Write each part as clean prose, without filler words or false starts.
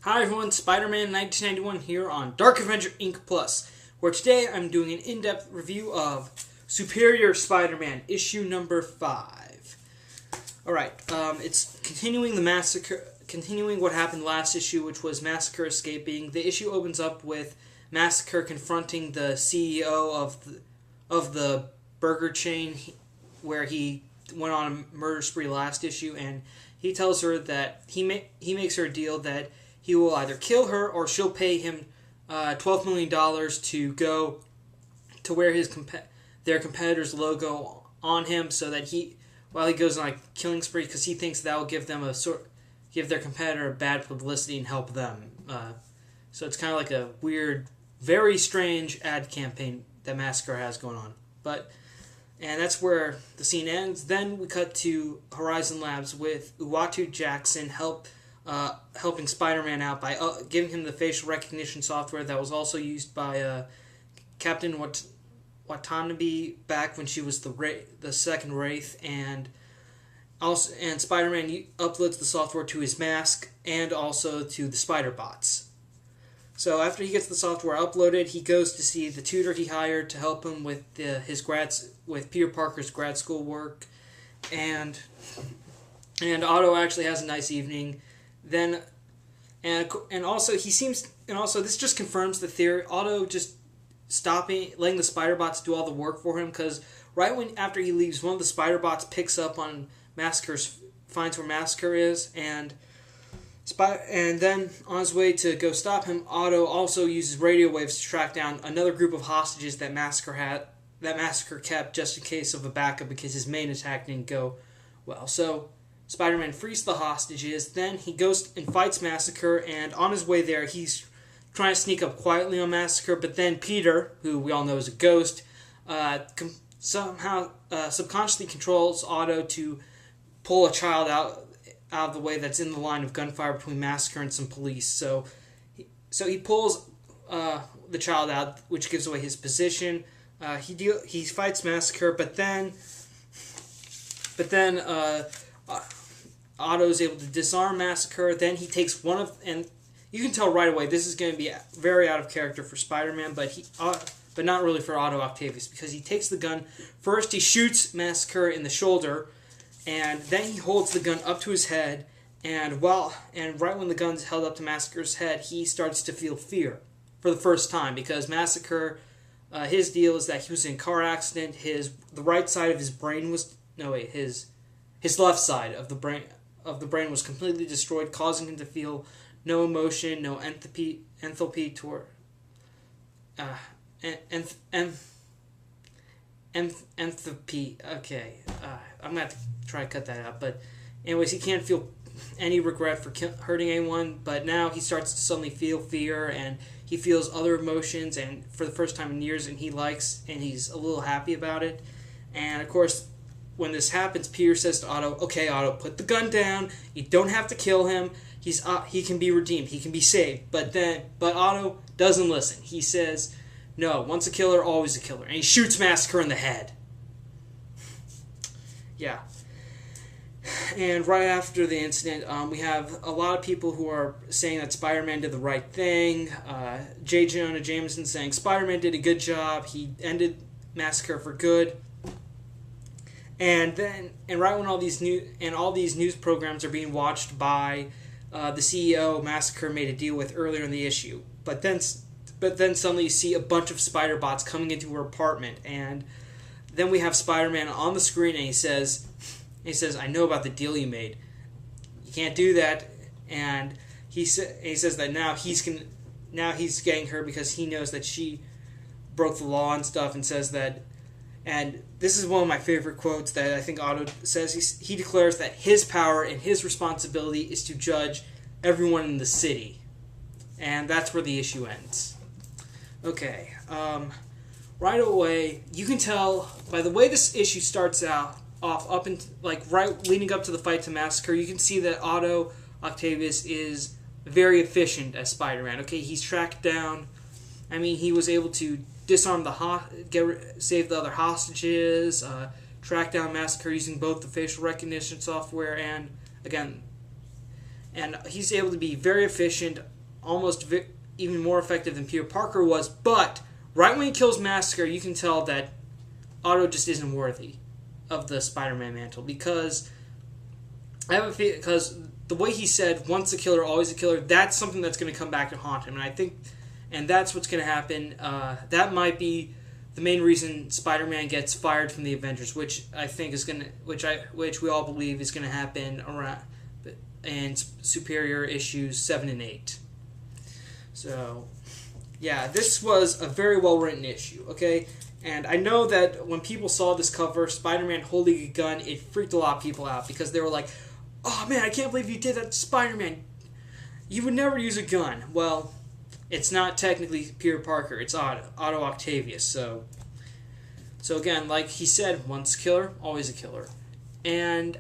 Hi everyone, Spider-Man 1991 here on Dark Avenger Inc. Plus, where today I'm doing an in-depth review of Superior Spider-Man, issue number 5. Alright, it's continuing the massacre, continuing what happened last issue, which was Massacre escaping. The issue opens up with Massacre confronting the CEO of the burger chain where he went on a murder spree last issue, and he tells her that he makes her a deal that he will either kill her or she'll pay him $12 million to go to wear their competitor's logo on him, so that while he goes on a killing spree, because he thinks that will give their competitor bad publicity and help them. So it's kind of like a weird, very strange ad campaign that Massacre has going on. And that's where the scene ends. Then we cut to Horizon Labs with Uatu Jackson helping Spider-Man out by giving him the facial recognition software that was also used by Captain Watanabe back when she was the second Wraith, and Spider-Man uploads the software to his mask and also to the Spider Bots. So after he gets the software uploaded, he goes to see the tutor he hired to help him with with Peter Parker's grad school work, and Otto actually has a nice evening. Then, and also this just confirms the theory. Otto just letting the Spider Bots do all the work for him, because after he leaves, one of the Spider Bots picks up on finds where Massacre is, and then on his way to go stop him, Otto also uses radio waves to track down another group of hostages that Massacre kept just in case of a backup, because his main attack didn't go well. So Spider-Man frees the hostages, then he goes and fights Massacre, and on his way there, he's trying to sneak up quietly on Massacre, but then Peter, who we all know is a ghost, somehow subconsciously controls Otto to pull a child out of the way that's in the line of gunfire between Massacre and some police. So he pulls the child out, which gives away his position. He fights Massacre, but then Otto is able to disarm Massacre. Then he takes and you can tell right away this is going to be very out of character for Spider-Man, but not really for Otto Octavius, because he takes the gun. First, he shoots Massacre in the shoulder, and then he holds the gun up to his head. And right when the gun's held up to Massacre's head, he starts to feel fear for the first time, because Massacre, his deal is that he was in a car accident. The right side of his brain was his left side of the brain was completely destroyed, causing him to feel no emotion, no enthalpy toward enthalpy. Okay, I'm gonna have to try to cut that out. But anyways, he can't feel any regret for hurting anyone. But now he starts to suddenly feel fear, and he feels other emotions, and for the first time in years, and he's a little happy about it. And of course, when this happens, Peter says to Otto, "Okay, Otto, put the gun down. You don't have to kill him. He can be redeemed. He can be saved." But Otto doesn't listen. He says, "No, once a killer, always a killer." And he shoots Massacre in the head. Yeah. And right after the incident, we have a lot of people who are saying that Spider-Man did the right thing. J. Jonah Jameson saying Spider-Man did a good job. He ended Massacre for good. And right when all these news programs are being watched by the CEO Massacre made a deal with earlier in the issue, but then suddenly you see a bunch of Spider Bots coming into her apartment, and then we have Spider-Man on the screen, and he says, "I know about the deal you made. You can't do that." And he says that now he's getting her because he knows that she broke the law and stuff, and says that. And this is one of my favorite quotes that I think Otto says. He declares that his power and his responsibility is to judge everyone in the city. And that's where the issue ends. Okay. Right away, you can tell by the way this issue starts off right leading up to the fight to Massacre, you can see that Otto Octavius is very efficient as Spider-Man. Okay, he's tracked down. He was able to disarm save the other hostages, track down Massacre using both the facial recognition software and he's able to be very efficient almost even more effective than Peter Parker was, but right when he kills Massacre, you can tell that Otto just isn't worthy of the Spider-Man mantle, because I have a feeling, because the way he said, once a killer, always a killer, that's something that's going to come back to haunt him, and I think, and that's what's going to happen. That might be the main reason Spider-Man gets fired from the Avengers, which I think is going to, which we all believe is going to happen around in Superior issues 7 and 8. So, yeah, this was a very well-written issue, okay? And I know that when people saw this cover, Spider-Man holding a gun, it freaked a lot of people out, because they were like, oh man, I can't believe you did that to Spider-Man. You would never use a gun. Well, it's not technically Peter Parker, it's Otto Octavius, so again, like he said, once a killer, always a killer. And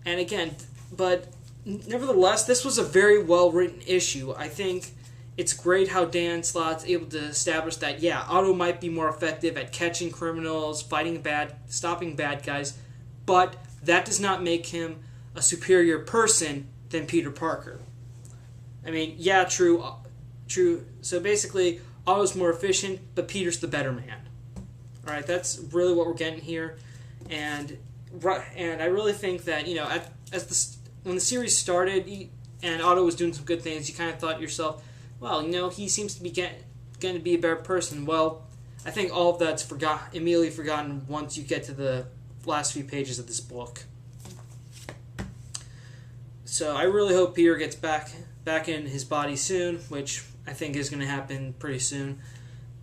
again, but nevertheless, this was a very well-written issue. I think it's great how Dan Slott's able to establish that, yeah, Otto might be more effective at catching criminals, stopping bad guys, but that does not make him a superior person than Peter Parker. I mean, yeah, true. So basically, Otto's more efficient, but Peter's the better man. All right, that's really what we're getting here, and I really think that, you know, when the series started and Otto was doing some good things, you kind of thought to yourself, well, you know, he seems to be going to be a better person. Well, I think all of that's immediately forgotten once you get to the last few pages of this book. So I really hope Peter gets back in his body soon, which I think is going to happen pretty soon.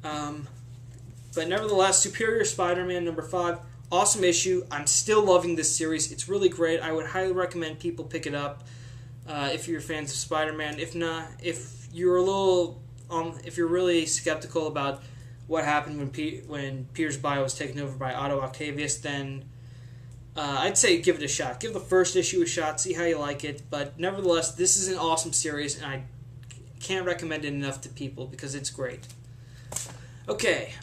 But nevertheless, Superior Spider-Man number 5, awesome issue. I'm still loving this series. It's really great. I would highly recommend people pick it up if you're fans of Spider-Man. If not, if you're if you're really skeptical about what happened when Peter's body was taken over by Otto Octavius, then I'd say give it a shot. Give the first issue a shot, see how you like it. But nevertheless, this is an awesome series, and I can't recommend it enough to people because it's great. Okay,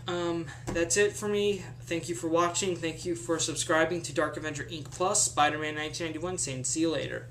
that's it for me. Thank you for watching. Thank you for subscribing to Dark Avenger Inc. Plus, Spider-Man 1991, saying see you later.